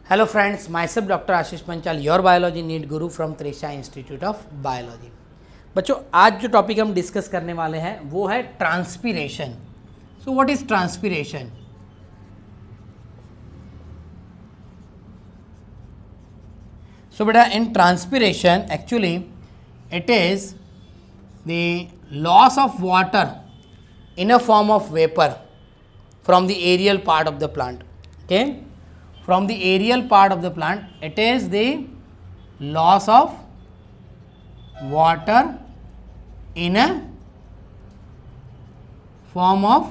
Hello friends, myself doctor Ashish Panchal, your biology NEET guru from Trisha institute of biology. बच्चों, आज जो topic हम डिस्कस करने वाले हैं वो है transpiration. So what is transpiration? So बेटा, in transpiration actually it is the loss of water in a form of vapor from the aerial part of the plant. Okay, from the aerial part of the plant it is the loss of water in a form of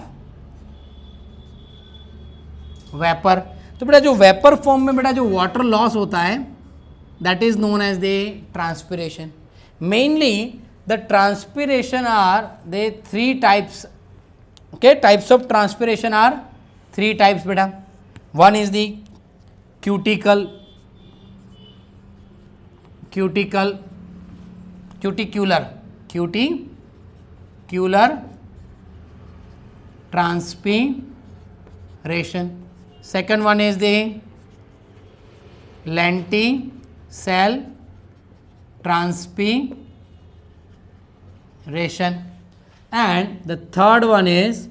vapor. तो बेटा जो vapour form में बेटा जो water loss होता है that is known as the transpiration. Mainly the transpiration are the three types. Okay, types of transpiration are three types beta. One is the cuticular transpiration. Second one is the lenticell transpiration. And the third one is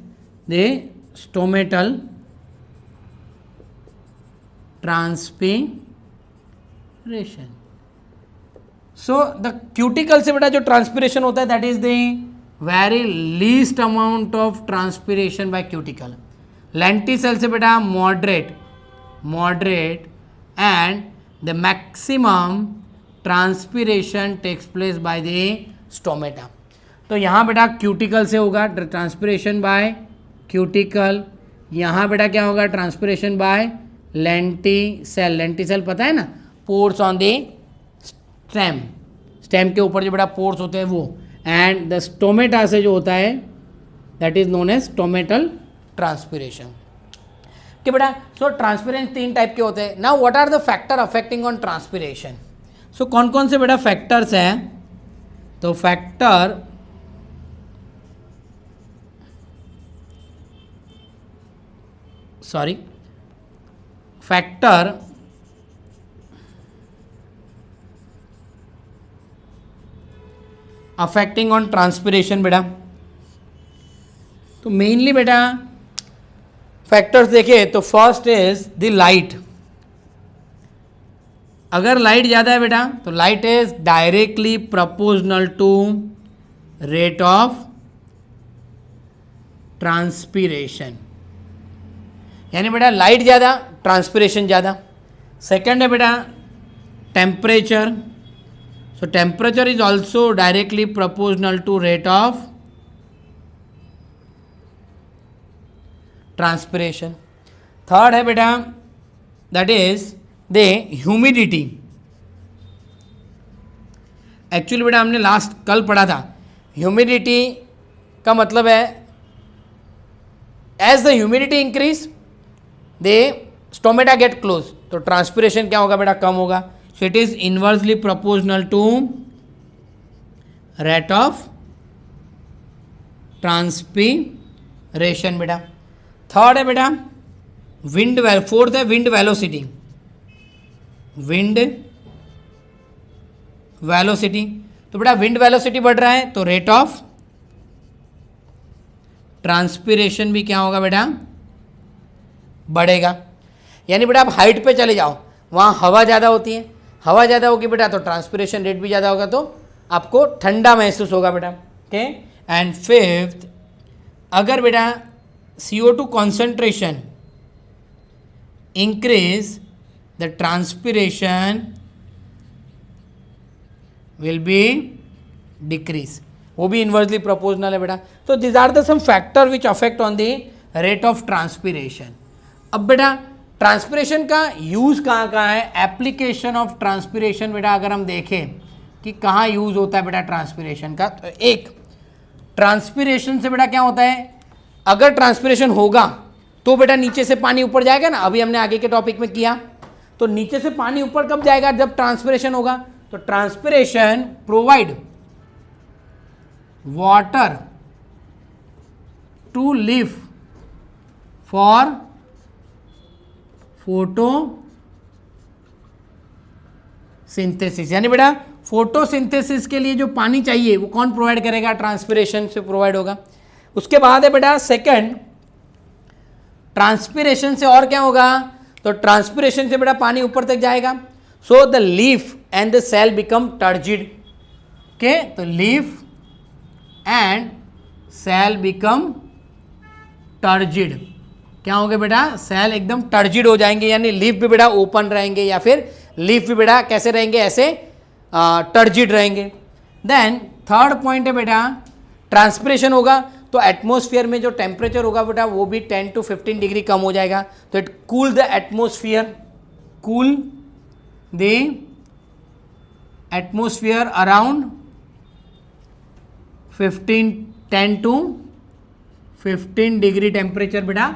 the stomatal transpiration. So the cuticle से बेटा जो transpiration होता है that is the very least amount of transpiration by cuticle. Lenticel से बेटा moderate and the maximum transpiration takes place by the stomata. तो यहाँ बेटा क्यूटिकल से होगा ट्रांसपीरेशन बाय क्यूटिकल. यहाँ बेटा क्या होगा? Transpiration bye lenticel. लेंटिसेल पता है ना, पोर्स ऑन द स्टेम के ऊपर जो बेटा पोर्स होते हैं वो. एंड द स्टोमेटा से जो होता है that is known as stomatal transpiration. कि बेटा सो ट्रांसपीरेशन तीन टाइप के होते हैं. Now what are the factor affecting on transpiration? So कौन कौन से बेटा फैक्टर्स हैं? तो फैक्टर अफेक्टिंग ऑन ट्रांसपीरेशन बेटा. तो मेनली बेटा फैक्टर्स देखे तो फर्स्ट इज द लाइट. अगर लाइट ज़्यादा है बेटा तो light is directly proportional to rate of transpiration. यानी बेटा लाइट ज़्यादा ट्रांसपीरेशन ज़्यादा. सेकंड है बेटा temperature. So temperature is also directly proportional to rate of transpiration. Third है बेटा that is the humidity. Actually बेटा हमने लास्ट कल पढ़ा था ह्यूमिडिटी का मतलब है as the humidity increase they stomata get close. तो ट्रांसपीरेशन क्या होगा बेटा? कम होगा. So it is inversely proportional to rate of transpiration बेटा. थर्ड है बेटा विंड. फोर्थ है विंड वेलोसिटी. तो बेटा विंड वेलोसिटी बढ़ रहा है तो रेट ऑफ ट्रांसपीरेशन भी क्या होगा बेटा? बढ़ेगा. यानी बेटा आप हाइट पे चले जाओ, वहाँ हवा ज़्यादा होती है, हवा ज़्यादा होगी बेटा तो ट्रांसपीरेशन रेट भी ज़्यादा होगा, तो आपको ठंडा महसूस होगा बेटा. ओके. एंड फिफ्थ, अगर बेटा CO2 concentration increase the transpiration will be decrease. वो भी इन्वर्सली प्रोपोर्शनल है बेटा. तो this are the some factor which affect on the rate of transpiration. अब बेटा ट्रांसपीरेशन का यूज़ कहाँ कहाँ है? एप्लीकेशन ऑफ ट्रांसपीरेशन बेटा अगर हम देखें कि कहाँ यूज़ होता है बेटा ट्रांसपीरेशन का, तो एक ट्रांसपीरेशन से बेटा क्या होता है? अगर ट्रांसपीरेशन होगा तो बेटा नीचे से पानी ऊपर जाएगा ना. अभी हमने आगे के टॉपिक में किया. तो नीचे से पानी ऊपर कब जाएगा? जब ट्रांसपीरेशन होगा. तो transpiration provide water to leave for synthesis, यानी बेटा फोटोसिंथेसिस के लिए जो पानी चाहिए वो कौन प्रोवाइड करेगा, ट्रांसपिरेशन से प्रोवाइड होगा। उसके बाद है बेटा सेकंड, ट्रांसपिरेशन से और क्या होगा, तो ट्रांसपिरेशन से बेटा पानी ऊपर तक जाएगा, so the leaf and the cell become turgid, okay, तो leaf and cell become turgid, क्या होंगे बेटा, सेल एकदम टर्जिड हो जाएंगे, यानी लीफ भी बेटा ओपन रहेंगे या फिर लीफ भी बेटा कैसे रहेंगे, ऐसे टर्जिड रहेंगे। देन थर्ड पॉइंट है बेटा ट्रांसपिरेशन होगा तो एटमॉस्फेयर में जो टेम्परेचर होगा बेटा वो भी 10 to 15 डिग्री कम हो जाएगा, तो it cool the atmosphere, cool the atmosphere around 10 to 15 degree temperature बेटा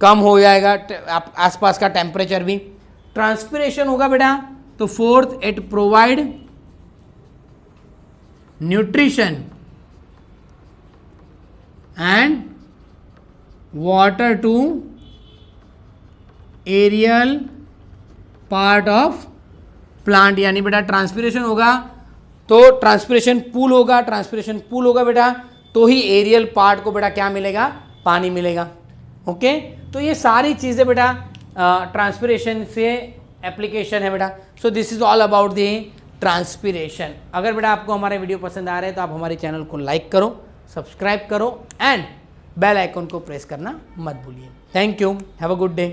कम हो जाएगा, आसपास का टेम्परेचर भी। ट्रांसपिरेशन होगा बेटा तो fourth, it provide nutrition and water to aerial part of plant, यानी बेटा ट्रांसपिरेशन होगा तो ट्रांसपिरेशन पूल होगा, ट्रांसपिरेशन पूल होगा बेटा तो ही एरियल पार्ट को बेटा क्या मिलेगा, पानी मिलेगा। ओके, तो ये सारी चीज़ें बेटा ट्रांसपिरेशन से एप्लीकेशन है बेटा। So this is all about the transpiration. अगर बेटा आपको हमारे वीडियो पसंद आ रहे हैं तो आप हमारे चैनल को लाइक करो, सब्सक्राइब करो एंड बेल आइकन को प्रेस करना मत भूलिए। Thank you, have a good day.